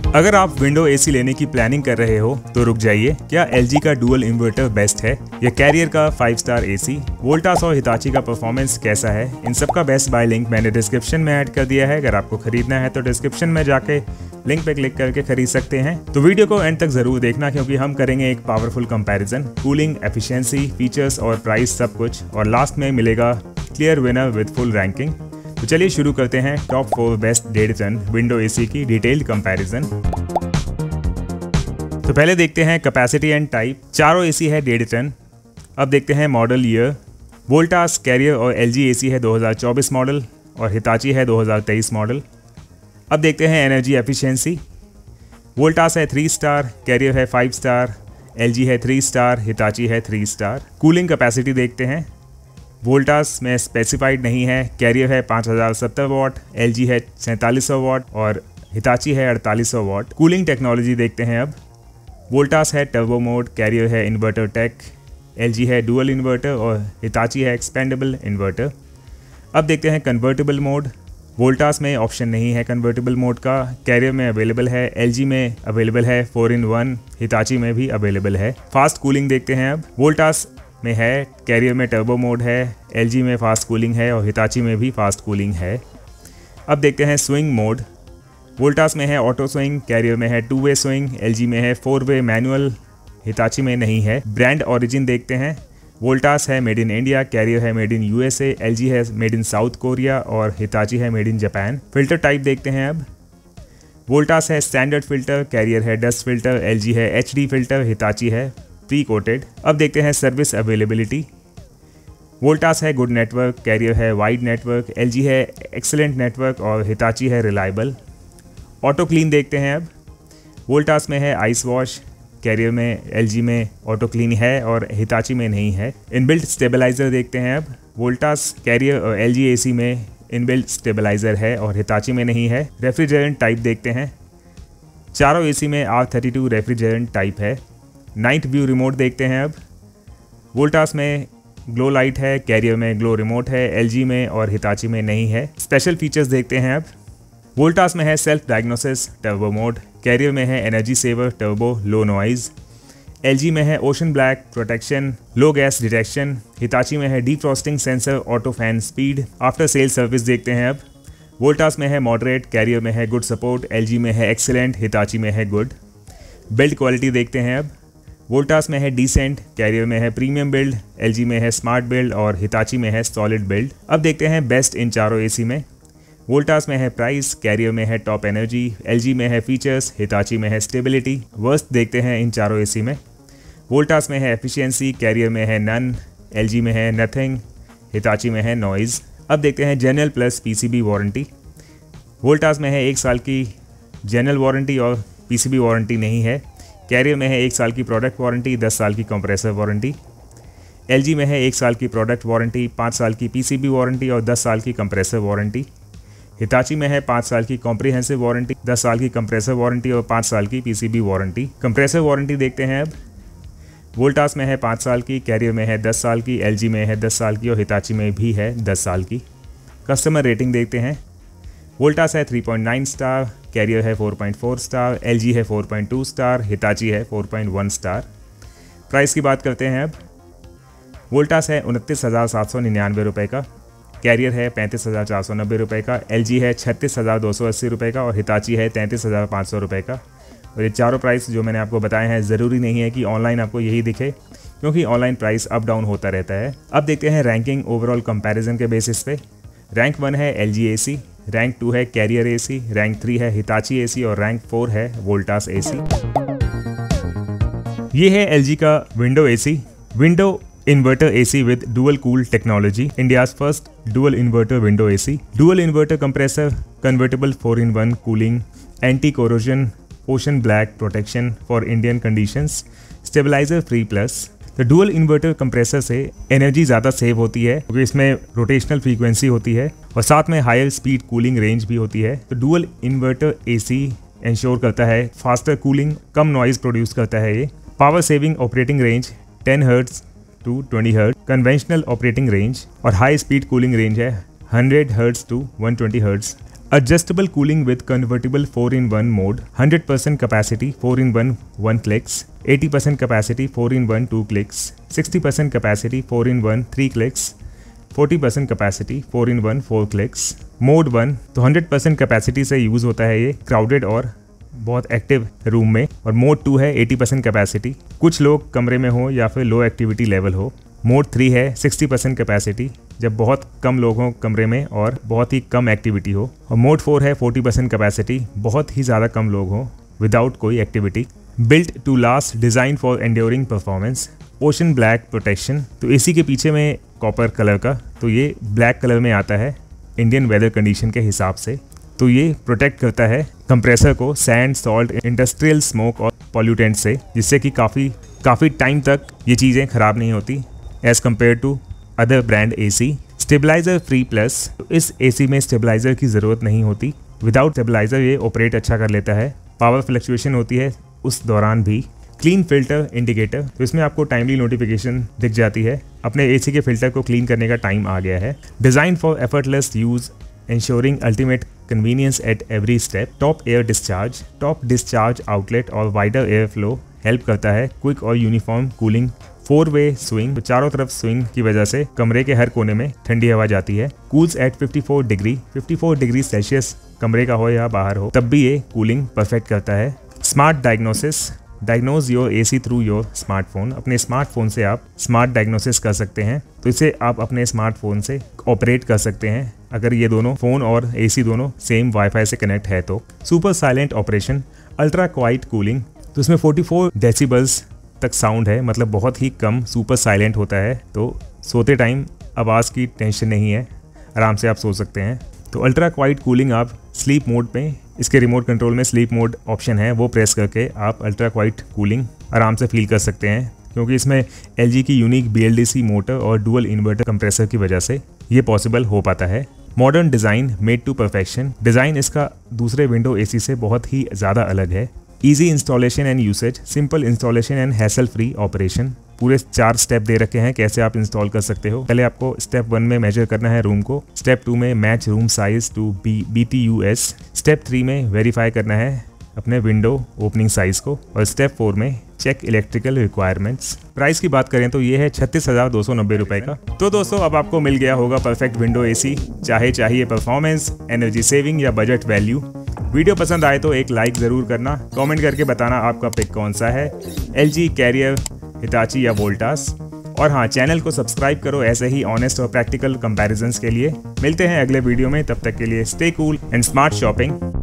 अगर आप window AC लेने की प्लानिंग कर रहे हो तो रुक जाइए। क्या एलजी का डुअल इन्वर्टर बेस्ट है या कैरियर का 5 स्टार एसी? वोल्टास और हिताची का परफॉर्मेंस कैसा है? इन सब का बेस्ट बाय लिंक मैंने डिस्क्रिप्शन में ऐड कर दिया है। अगर आपको खरीदना है तो डिस्क्रिप्शन में जाके लिंक पे क्लिक करके खरीद सकते हैं। तो वीडियो को एंड तक जरूर देखना क्योंकि हम करेंगे एक powerful comparison, cooling, efficiency, features और प्राइस सब कुछ, और लास्ट में मिलेगा clear winner with full ranking. तो चलिए शुरू करते हैं top 4 best 1.5 ton window AC की डिटेल्ड कंपैरिजन। तो पहले देखते हैं कैपेसिटी एंड टाइप। चारों एसी है 1.5 टन। अब देखते हैं मॉडल ईयर। वोल्टास, कैरियर और एलजी एसी है 2024 मॉडल और हिताची है 2023 मॉडल। अब देखते हैं एनर्जी एफिशिएंसी। वोल्टास है 3 स्टार, कैरियर है 5 स्टार, एलजी है 3 स्टार, हिताची है 3 स्टार। कूलिंग कैपेसिटी देखते हैं। वोल्टास में स्पेसिफाइड नहीं है, कैरियर है 5070 वॉट, एलजी है 4700 वॉट और हिताची है 4800 वॉट। कूलिंग टेक्नोलॉजी देखते हैं अब। वोल्टास है टर्बो मोड, कैरियर है इन्वर्टर टेक, एलजी है डुअल इन्वर्टर और हिताची है एक्सपेंडेबल इन्वर्टर। अब देखते हैं कन्वर्टेबल मोड। वोल्टास में ऑप्शन नहीं है कन्वर्टेबल मोड का, कैरियर में अवेलेबल है, एलजी में अवेलेबल है 4-in-1, हिताची में भी अवेलेबल है। फास्ट कूलिंग देखते हैं अब। वोल्टास में है, कैरियर में टर्बो मोड है, एलजी में फास्ट कूलिंग है और हिताची में भी फास्ट कूलिंग है। अब देखते हैं स्विंग मोड। वोल्टास में है ऑटो स्विंग, कैरियर में है 2-वे स्विंग, एलजी में है 4-वे मैनुअल, हिताची में नहीं है। ब्रांड ओरिजिन देखते हैं। वोल्टास है मेड इन इंडिया, कैरियर है मेड इन यूएसए, एलजी है मेड इन साउथ कोरिया और हिताची है made in Japan. Filter type देखते हैं अब। वोल्टास है स्टैंडर्ड फिल्टर, कैरियर है डस्ट फिल्टर, एलजी है एचडी फिल्टर, हिताची है प्री कोटेड। अब देखते हैं सर्विस अवेलेबिलिटी। वोल्टास है गुड नेटवर्क, कैरियर है वाइड नेटवर्क, एलजी है एक्सेलेंट नेटवर्क और हिताची है रिलायबल। ऑटो क्लीन देखते हैं अब। वोल्टास में है आइस वॉश, कैरियर में, एलजी में ऑटो क्लीन है और हिताची में नहीं है। इनबिल्ट स्टेबलाइजर देखते हैं अब। वोल्टास, कैरियर और एलजी एसी में इनबिल्ट स्टेबलाइजर है और हिताची में नहीं है। रेफ्रिजरेंट टाइप देखते हैं। चारों एसी में R32 रेफ्रिजरेंट टाइप है। नाइट व्यू रिमोट देखते हैं अब। वोल्टास में ग्लो लाइट है, कैरियर में ग्लो रिमोट है, एलजी में और हिताची में नहीं है। स्पेशल फीचर्स देखते हैं अब। वोल्टास में है self diagnosis turbo mode, Carrier में है energy saver turbo low noise, LG में है ocean black protection low gas detection, Hitachi में है defrosting sensor auto fan speed. After sale service देखते हैं अब। वोल्टास में है मॉडरेट, कैरियर में है गुड सपोर्ट, एलजी में है एक्सीलेंट, हिताची में है गुड। बिल्ड क्वालिटी देखते हैं अब। वोल्टास में है डिसेंट, कैरियर में है प्रीमियम बिल्ड, एलजी में है स्मार्ट बिल्ड और हिताची में है सॉलिड बिल्ड। अब देखते हैं बेस्ट इन चारों एसी में। वोल्टास में है प्राइस, कैरियर में है टॉप एनर्जी, एलजी में है फीचर्स, हिताची में है स्टेबिलिटी। वर्स्ट देखते हैं इन चारों एसी में। वोल्टास में है एफिशिएंसी, कैरियर में है नन, एलजी में है नथिंग, हिताची में है नॉइज़। अब देखते हैं general plus PCB warranty. Voltas में है 1 साल की जनरल वारंटी और पीसीबी वारंटी नहीं है। कैरियर में है 1 साल की प्रोडक्ट वारंटी, 10 साल की कंप्रेसर वारंटी। एलजी में है 1 साल की प्रोडक्ट वारंटी, 5 साल की पीसीबी वारंटी और 10 साल की कंप्रेसर वारंटी। हिताची में है 5 साल की कॉम्प्रिहेंसिव वारंटी, 10 साल की कंप्रेसर वारंटी और 5 साल की पीसीबी वारंटी। कंप्रेसर वारंटी देखते हैं अब। वोल्टास में है 5 साल की, कैरियर में है 10 साल की, एलजी में है 10 साल की और हिताची में भी है 10 साल की। कस्टमर रेटिंग देखते हैं। वोल्टास है 3.9 स्टार, कैरियर है 4.4 स्टार, एलजी है 4.2 स्टार, हिताची है 4.1 स्टार। प्राइस की बात करते हैं अब। वोल्टास है 29,799 रुपये का, कैरियर है 35,490 रुपये का, एलजी है 36,280 रुपये का और हिताची है 33,500 रुपये का। और ये चारों प्राइस जो मैंने आपको बताए हैं, ज़रूरी नहीं है कि ऑनलाइन आपको यही दिखे क्योंकि ऑनलाइन प्राइस अप डाउन होता रहता है। अब देखते हैं रैंकिंग ओवरऑल कंपैरिजन के बेसिस पे। रैंक 1 है एलजी एसी, रैंक 2 है कैरियर एसी, रैंक 3 है हिताची एसी और रैंक 4 है वोल्टास एसी। ये है एलजी का window AC, window inverter AC with dual cool technology, India's first dual inverter window AC, dual inverter compressor, convertible 4-in-1 cooling, anti corrosion ocean black protection for Indian conditions, stabiliser free plus. तो dual inverter compressor से energy ज़्यादा save होती है क्योंकि इसमें rotational frequency होती है और साथ में हायर स्पीड कूलिंग रेंज भी होती है। तो डुअल इन्वर्टर एसी इंश्योर करता है फास्टर कूलिंग, कम नॉइज प्रोड्यूस करता है ये। Power saving operating range 10 hertz to 20 hertz, conventional operating range और हाई स्पीड कूलिंग रेंज है 100 hertz to 120 hertz. Adjustable cooling with convertible 4-in-1 mode, 100% capacity 4-in-1 1 clicks, 80% capacity 4-in-1 2 clicks, 60% capacity 4-in-1 3 clicks, 40% capacity 4-in-1 4 clicks. Mode 1 तो 100% capacity से use होता है ये crowded और बहुत active room में, और मोड 2 है 80% कैपेसिटी, कुछ लोग कमरे में हो या फिर लो एक्टिविटी लेवल हो। मोड 3 है 60% कैपेसिटी, जब बहुत कम लोग हों कमरे में और बहुत ही कम एक्टिविटी हो। और मोड 4 है 40% कैपेसिटी, बहुत ही ज़्यादा कम लोग हों विदाउट कोई activity. Built to last, design for enduring performance, ocean black protection. तो एसी के पीछे में कॉपर कलर का, तो ये ब्लैक कलर में आता है इंडियन वेदर कंडीशन के हिसाब से। तो ये प्रोटेक्ट करता है कंप्रेसर को सैंड, सॉल्ट, इंडस्ट्रियल स्मोक और पॉल्यूटेंट से, जिससे कि काफ़ी टाइम तक ये चीज़ें ख़राब नहीं होती as compare to other brand AC. Stabiliser free plus, तो इस एसी में स्टेबलाइज़र की ज़रूरत नहीं होती, विदाउट स्टेबलाइज़र ये ऑपरेट अच्छा कर लेता है। पावर फ्लक्चुएशन होती है उस दौरान भी। क्लीन फिल्टर इंडिकेटर, तो इसमें आपको टाइमली नोटिफिकेशन दिख जाती है, अपने एसी के फिल्टर को क्लीन करने का टाइम आ गया है। Design for effortless use, ensuring ultimate convenience at every step। Top discharge outlet और वाइडर एयर फ्लो हेल्प करता है क्विक और यूनिफॉर्म कूलिंग। 4-वे स्विंग, तो चारों तरफ स्विंग की वजह से कमरे के हर कोने में ठंडी हवा जाती है। कूल्स एट 54 डिग्री सेल्सियस, कमरे का हो या बाहर हो तब भी ये कूलिंग परफेक्ट करता है। Smart diagnosis, diagnose your AC through your smartphone, अपने स्मार्टफोन से आप स्मार्ट डायग्नोसिस कर सकते हैं, तो इसे आप अपने स्मार्टफोन से ऑपरेट कर सकते हैं अगर ये दोनों फ़ोन और एसी दोनों सेम वाईफाई से कनेक्ट है तो। Super silent operation, ultra quite cooling, तो इसमें 44 डेसिबल्स तक साउंड है, मतलब बहुत ही कम सुपर साइलेंट होता है, तो सोते टाइम आवाज़ की टेंशन नहीं है, आराम से आप सो सकते हैं। तो अल्ट्रा क्वाइट कूलिंग आप स्लीप मोड में, इसके रिमोट कंट्रोल में स्लीप मोड ऑप्शन है, वो प्रेस करके आप अल्ट्रा क्वाइट कूलिंग आराम से फील कर सकते हैं, क्योंकि इसमें LG की यूनिक BLDC मोटर और डुअल इन्वर्टर कंप्रेसर की वजह से ये पॉसिबल हो पाता है। Modern design made to perfection, design इसका दूसरे विंडो एसी से बहुत ही ज़्यादा अलग है। Easy installation and usage, simple installation and hassle free operation, पूरे 4 स्टेप दे रखे हैं कैसे आप इंस्टॉल कर सकते हो। पहले आपको स्टेप 1 में मेजर करना है रूम को, स्टेप 2 में match room size to BTUS, step 3 में वेरीफाई करना है अपने विंडो ओपनिंग साइज को, और स्टेप 4 में चेक इलेक्ट्रिकल रिक्वायरमेंट्स। प्राइस की बात करें तो ये है 36,290 रुपये का। तो दोस्तों अब आपको मिल गया होगा परफेक्ट विंडो एसी, चाहे चाहिए परफॉर्मेंस, एनर्जी सेविंग या बजट वैल्यू। वीडियो पसंद आए तो एक लाइक ज़रूर करना, कमेंट करके बताना आपका पिक कौन सा है, LG, कैरियर, हिताची या वोल्टास। और हाँ, चैनल को सब्सक्राइब करो ऐसे ही ऑनेस्ट और प्रैक्टिकल कंपैरिजंस के लिए। मिलते हैं अगले वीडियो में, तब तक के लिए stay cool and smart shopping.